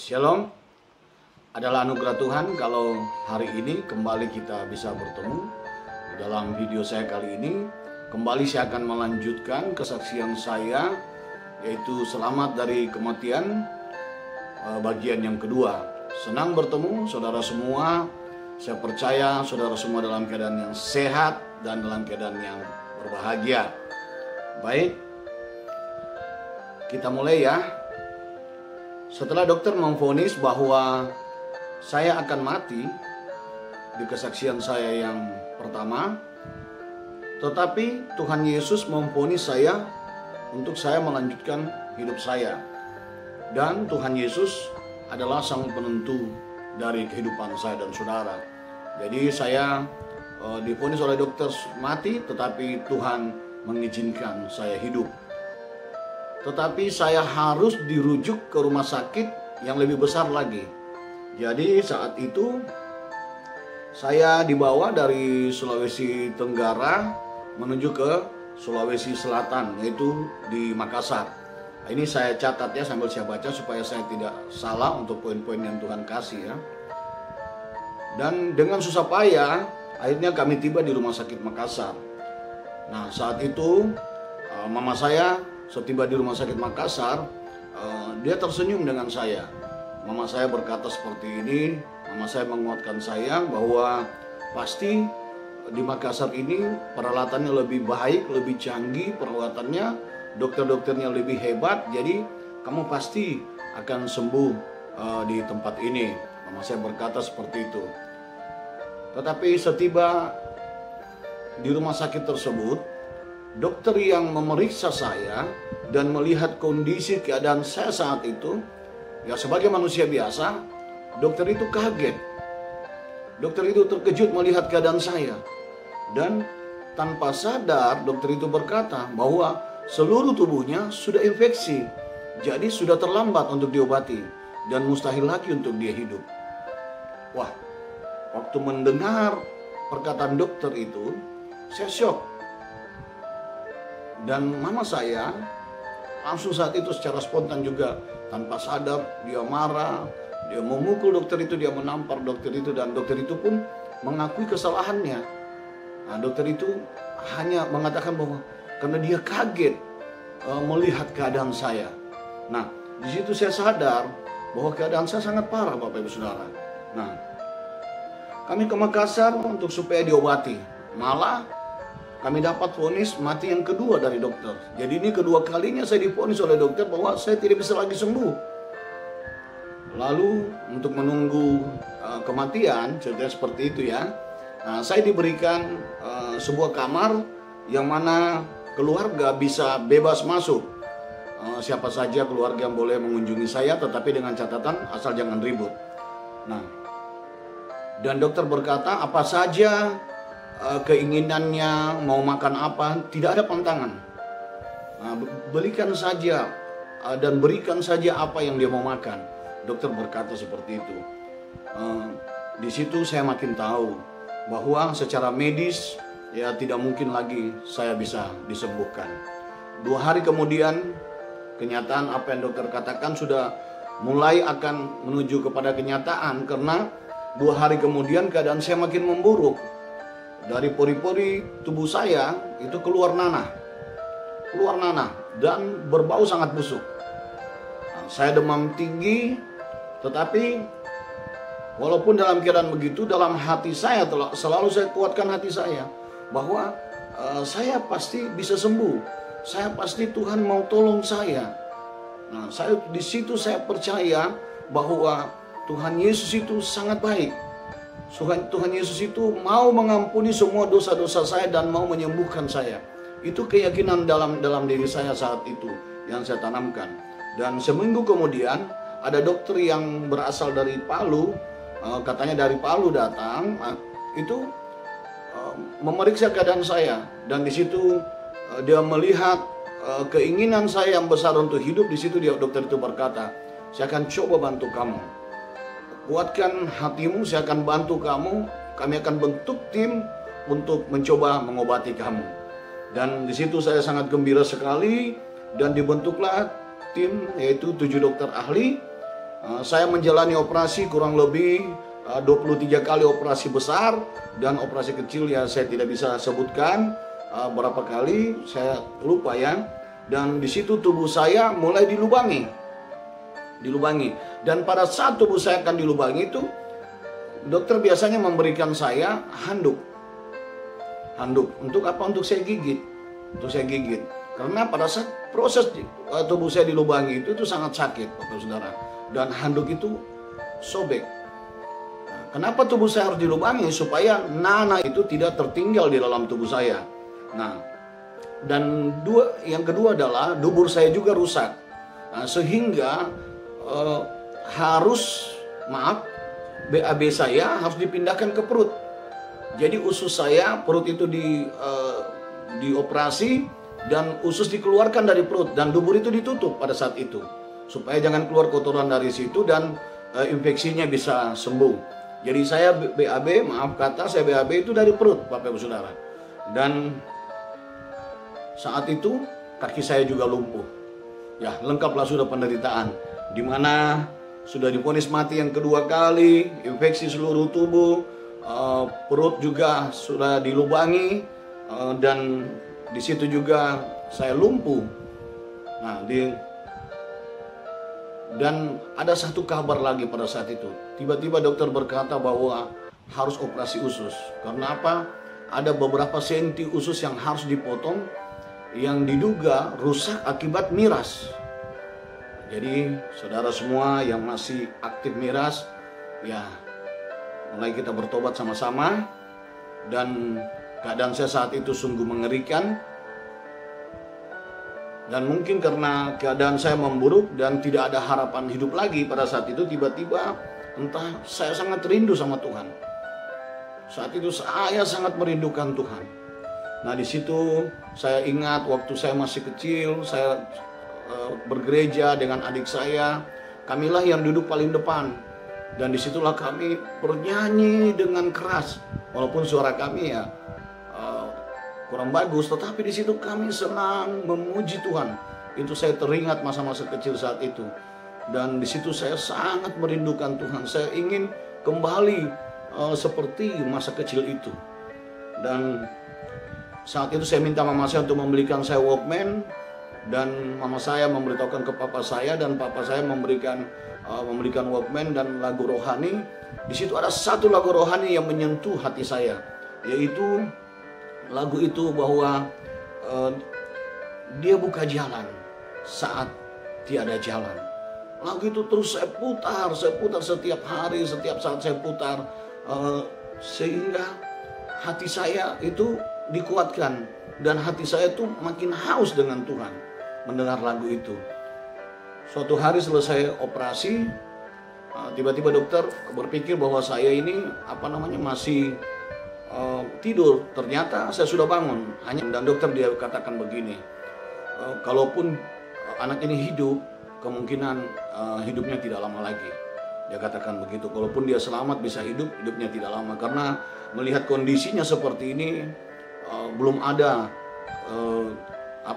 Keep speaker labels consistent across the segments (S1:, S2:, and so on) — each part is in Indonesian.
S1: Shalom, adalah anugerah Tuhan kalau hari ini kembali kita bisa bertemu. Dalam video saya kali ini, kembali saya akan melanjutkan kesaksian saya, yaitu selamat dari kematian, bagian yang kedua. Senang bertemu saudara semua. Saya percaya saudara semua dalam keadaan yang sehat dan dalam keadaan yang berbahagia. Baik, kita mulai ya. Setelah dokter memvonis bahwa saya akan mati di kesaksian saya yang pertama, tetapi Tuhan Yesus memvonis saya untuk saya melanjutkan hidup saya. Dan Tuhan Yesus adalah sang penentu dari kehidupan saya dan saudara. Jadi saya divonis oleh dokter mati, tetapi Tuhan mengizinkan saya hidup. Tetapi saya harus dirujuk ke rumah sakit yang lebih besar lagi. Jadi saat itu saya dibawa dari Sulawesi Tenggara menuju ke Sulawesi Selatan, yaitu di Makassar. Ini saya catat ya sambil saya baca supaya saya tidak salah untuk poin-poin yang Tuhan kasih ya. Dan dengan susah payah akhirnya kami tiba di rumah sakit Makassar. Nah saat itu mama saya setiba di rumah sakit Makassar, dia tersenyum dengan saya. Mama saya berkata seperti ini, mama saya menguatkan saya bahwa pasti di Makassar ini peralatannya lebih baik, lebih canggih peralatannya, dokter-dokternya lebih hebat, jadi kamu pasti akan sembuh di tempat ini. Mama saya berkata seperti itu. Tetapi setiba di rumah sakit tersebut, dokter yang memeriksa saya dan melihat kondisi keadaan saya saat itu, ya sebagai manusia biasa, dokter itu kaget. Dokter itu terkejut melihat keadaan saya. Dan tanpa sadar dokter itu berkata bahwa seluruh tubuhnya sudah infeksi. Jadi sudah terlambat untuk diobati dan mustahil lagi untuk dia hidup. Wah, waktu mendengar perkataan dokter itu, saya syok. Dan mama saya langsung saat itu secara spontan juga tanpa sadar dia marah, dia memukul dokter itu, dia menampar dokter itu, dan dokter itu pun mengakui kesalahannya. Nah, dokter itu hanya mengatakan bahwa karena dia kaget melihat keadaan saya. Nah, di situ saya sadar bahwa keadaan saya sangat parah, Bapak Ibu Saudara. Nah, kami ke Makassar untuk supaya diobati. Malah kami dapat vonis mati yang kedua dari dokter. Jadi ini kedua kalinya saya divonis oleh dokter bahwa saya tidak bisa lagi sembuh. Lalu untuk menunggu kematian, ceritanya seperti itu ya. Nah, saya diberikan sebuah kamar yang mana keluarga bisa bebas masuk. Siapa saja keluarga yang boleh mengunjungi saya, tetapi dengan catatan asal jangan ribut. Nah, dan dokter berkata apa saja keinginannya, mau makan apa, tidak ada pantangan. Nah, belikan saja dan berikan saja apa yang dia mau makan. Dokter berkata seperti itu. Di situ saya makin tahu bahwa secara medis ya tidak mungkin lagi saya bisa disembuhkan. 2 hari kemudian kenyataan apa yang dokter katakan sudah mulai akan menuju kepada kenyataan, karena 2 hari kemudian keadaan saya makin memburuk. Dari pori-pori tubuh saya itu keluar nanah dan berbau sangat busuk. Nah, saya demam tinggi, tetapi walaupun dalam keadaan begitu, dalam hati saya selalu saya kuatkan hati saya bahwa saya pasti bisa sembuh, saya pasti Tuhan mau tolong saya. Nah, di situ saya percaya bahwa Tuhan Yesus itu sangat baik. Tuhan Yesus itu mau mengampuni semua dosa-dosa saya dan mau menyembuhkan saya. Itu keyakinan dalam diri saya saat itu yang saya tanamkan. Dan seminggu kemudian ada dokter yang berasal dari Palu, katanya dari Palu datang, itu memeriksa keadaan saya. Dan di situ dia melihat keinginan saya yang besar untuk hidup. Di situ dokter itu berkata, saya akan coba bantu kamu. Kuatkan hatimu, saya akan bantu kamu. Kami akan bentuk tim untuk mencoba mengobati kamu. Dan di situ saya sangat gembira sekali. Dan dibentuklah tim, yaitu 7 dokter ahli Saya menjalani operasi kurang lebih 23 kali operasi besar, dan operasi kecil ya saya tidak bisa sebutkan berapa kali, saya lupa ya. Dan di situ tubuh saya mulai dilubangi. Dan pada saat tubuh saya akan dilubangi itu, dokter biasanya memberikan saya handuk. Untuk apa? Untuk saya gigit. Karena pada saat proses tubuh saya dilubangi itu sangat sakit, Bapak Saudara. Dan handuk itu sobek. Kenapa tubuh saya harus dilubangi? Supaya nanah itu tidak tertinggal di dalam tubuh saya. Nah, dan yang kedua adalah dubur saya juga rusak. Sehingga BAB saya harus dipindahkan ke perut. Jadi usus saya, perut itu dioperasi dan usus dikeluarkan dari perut, dan dubur itu ditutup pada saat itu supaya jangan keluar kotoran dari situ dan infeksinya bisa sembuh. Jadi saya BAB itu dari perut, Bapak Ibu Saudara. Dan saat itu kaki saya juga lumpuh. Ya, lengkaplah sudah penderitaan, di mana sudah divonis mati yang kedua kali, infeksi seluruh tubuh, perut juga sudah dilubangi, dan di situ juga saya lumpuh. Nah, dan ada satu kabar lagi pada saat itu. Tiba-tiba dokter berkata bahwa harus operasi usus. Karena apa? Ada beberapa senti usus yang harus dipotong, yang diduga rusak akibat miras. Jadi saudara semua yang masih aktif miras, ya mulai kita bertobat sama-sama. Dan keadaan saya saat itu sungguh mengerikan. Dan mungkin karena keadaan saya memburuk dan tidak ada harapan hidup lagi pada saat itu, tiba-tiba entah saya sangat rindu sama Tuhan. Saat itu saya sangat merindukan Tuhan. Nah, di situ saya ingat waktu saya masih kecil, saya bergereja dengan adik saya. Kamilah yang duduk paling depan. Dan disitulah kami bernyanyi dengan keras. Walaupun suara kami ya kurang bagus, tetapi di situ kami senang memuji Tuhan. Itu saya teringat masa-masa kecil saat itu. Dan di situ saya sangat merindukan Tuhan. Saya ingin kembali seperti masa kecil itu. Dan saat itu saya minta mama saya untuk membelikan saya Walkman, dan mama saya memberitahukan ke papa saya, dan papa saya memberikan Walkman dan lagu rohani. Di situ ada satu lagu rohani yang menyentuh hati saya, yaitu lagu itu bahwa dia buka jalan saat tiada jalan. Lagu itu terus saya putar setiap hari, setiap saat saya putar, sehingga hati saya itu dikuatkan, dan hati saya itu makin haus dengan Tuhan mendengar lagu itu. Suatu hari selesai operasi, tiba-tiba dokter berpikir bahwa saya ini masih tidur. Ternyata saya sudah bangun. Dan dokter dia katakan begini, kalaupun anak ini hidup, kemungkinan hidupnya tidak lama lagi. Dia katakan begitu. Kalaupun dia selamat bisa hidupnya tidak lama. Karena melihat kondisinya seperti ini, belum ada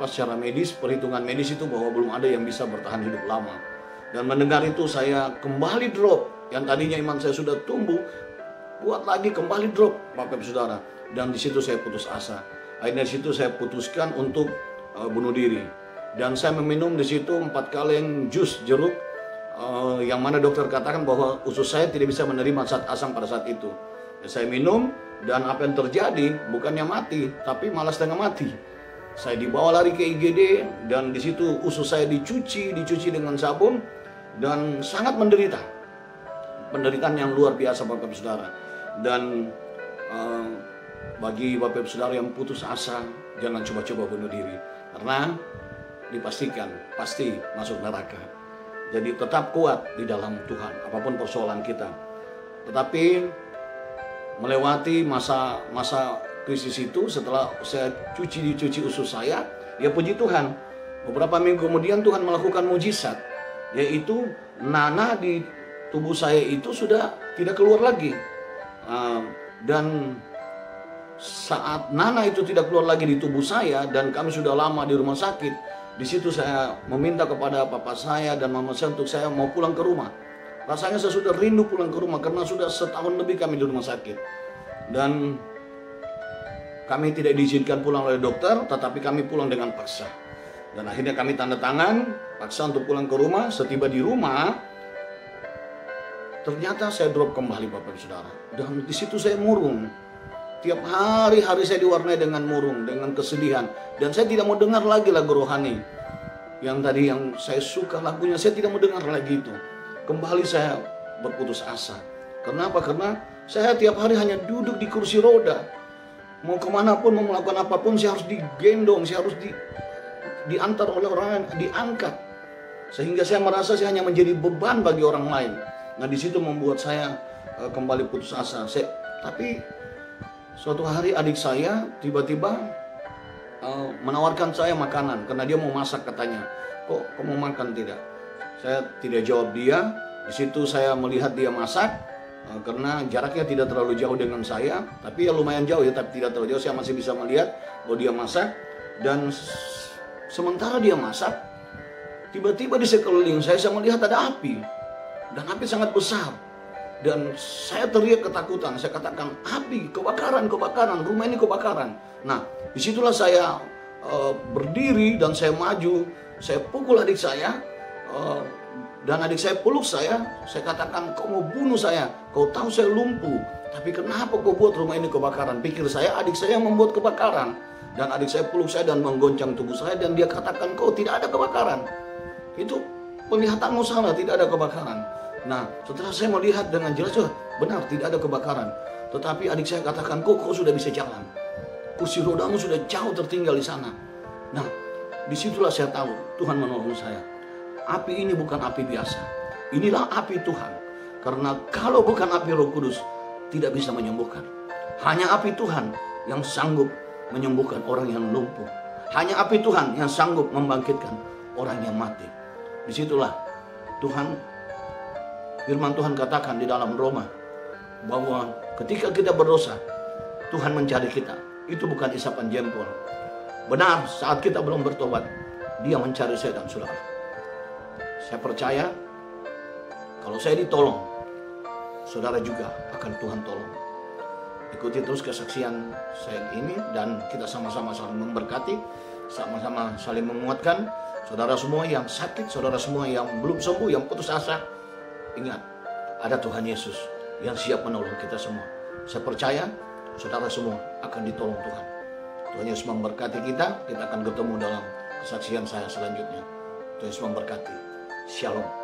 S1: secara medis, perhitungan medis itu bahwa belum ada yang bisa bertahan hidup lama. Dan mendengar itu saya kembali drop. Yang tadinya iman saya sudah tumbuh, kuat lagi, kembali drop, Bapak Ibu Saudara. Dan di situ saya putus asa. Akhirnya di situ saya putuskan untuk bunuh diri. Dan saya meminum di situ 4 kaleng jus jeruk, yang mana dokter katakan bahwa usus saya tidak bisa menerima zat asam pada saat itu. Saya minum, dan apa yang terjadi bukannya mati, tapi malah setengah mati. Saya dibawa lari ke IGD, dan di situ usus saya dicuci dengan sabun, dan sangat menderita. Penderitaan yang luar biasa, Bapak Ibu Saudara. Dan bagi Bapak Ibu Saudara yang putus asa, jangan coba-coba bunuh diri, karena dipastikan pasti masuk neraka. Jadi tetap kuat di dalam Tuhan, apapun persoalan kita. Tetapi melewati masa krisis itu, setelah saya dicuci usus saya, ya puji Tuhan, beberapa minggu kemudian Tuhan melakukan mujizat, yaitu nanah di tubuh saya itu sudah tidak keluar lagi. Dan saat nanah itu tidak keluar lagi di tubuh saya, dan kami sudah lama di rumah sakit, di situ saya meminta kepada papa saya dan mama saya untuk saya mau pulang ke rumah. Rasanya saya sudah rindu pulang ke rumah karena sudah setahun lebih kami di rumah sakit. Dan kami tidak diizinkan pulang oleh dokter, tetapi kami pulang dengan paksa. Dan akhirnya kami tanda tangan, paksa untuk pulang ke rumah. Setiba di rumah, ternyata saya drop kembali Bapak Saudara. Dan di situ saya murung. Tiap hari saya diwarnai dengan murung, dengan kesedihan. Dan saya tidak mau dengar lagi lagu rohani. Yang tadi yang saya suka lagunya, saya tidak mau dengar lagi itu. Kembali saya berputus asa. Kenapa? Karena saya tiap hari hanya duduk di kursi roda. Mau kemanapun, mau melakukan apapun, saya harus digendong, saya harus diantar oleh orang lain, diangkat. Sehingga saya merasa saya hanya menjadi beban bagi orang lain. Nah, di situ membuat saya kembali putus asa. Tapi suatu hari adik saya tiba-tiba menawarkan saya makanan karena dia mau masak katanya. Kok mau makan tidak? Saya tidak jawab dia. Di situ saya melihat dia masak karena jaraknya tidak terlalu jauh dengan saya, tapi ya lumayan jauh ya, tapi tidak terlalu jauh. Saya masih bisa melihat bahwa dia masak. Dan sementara dia masak, tiba-tiba di sekeliling saya melihat ada api. Dan api sangat besar. Dan saya teriak ketakutan. Saya katakan, api, kebakaran, rumah ini kebakaran. Nah, disitulah saya berdiri dan saya maju. Saya pukul adik saya. Dan adik saya peluk saya katakan, kau mau bunuh saya, kau tahu saya lumpuh, tapi kenapa kau buat rumah ini kebakaran? Pikir saya adik saya yang membuat kebakaran. Dan adik saya peluk saya dan menggoncang tubuh saya, dan dia katakan, kau tidak ada kebakaran. Itu penglihatanmu salah, tidak ada kebakaran. Nah, setelah saya melihat dengan jelas, benar tidak ada kebakaran. Tetapi adik saya katakan, kau sudah bisa jalan, kursi rodamu sudah jauh tertinggal di sana. Nah, disitulah saya tahu Tuhan menolong saya. Api ini bukan api biasa. Inilah api Tuhan. Karena kalau bukan api Roh Kudus, tidak bisa menyembuhkan. Hanya api Tuhan yang sanggup menyembuhkan orang yang lumpuh. Hanya api Tuhan yang sanggup membangkitkan orang yang mati. Disitulah firman Tuhan katakan di dalam Roma, bahwa ketika kita berdosa, Tuhan mencari kita. Itu bukan isapan jempol. Benar, saat kita belum bertobat, Dia mencari saya dan saudara. Saya percaya kalau saya ditolong, saudara juga akan Tuhan tolong. Ikuti terus kesaksian saya ini dan kita sama-sama saling memberkati, sama-sama saling menguatkan. Saudara semua yang sakit, saudara semua yang belum sembuh, yang putus asa, ingat, ada Tuhan Yesus yang siap menolong kita semua. Saya percaya saudara semua akan ditolong Tuhan. Tuhan Yesus memberkati kita. Kita akan ketemu dalam kesaksian saya selanjutnya. Tuhan Yesus memberkati. Shalom.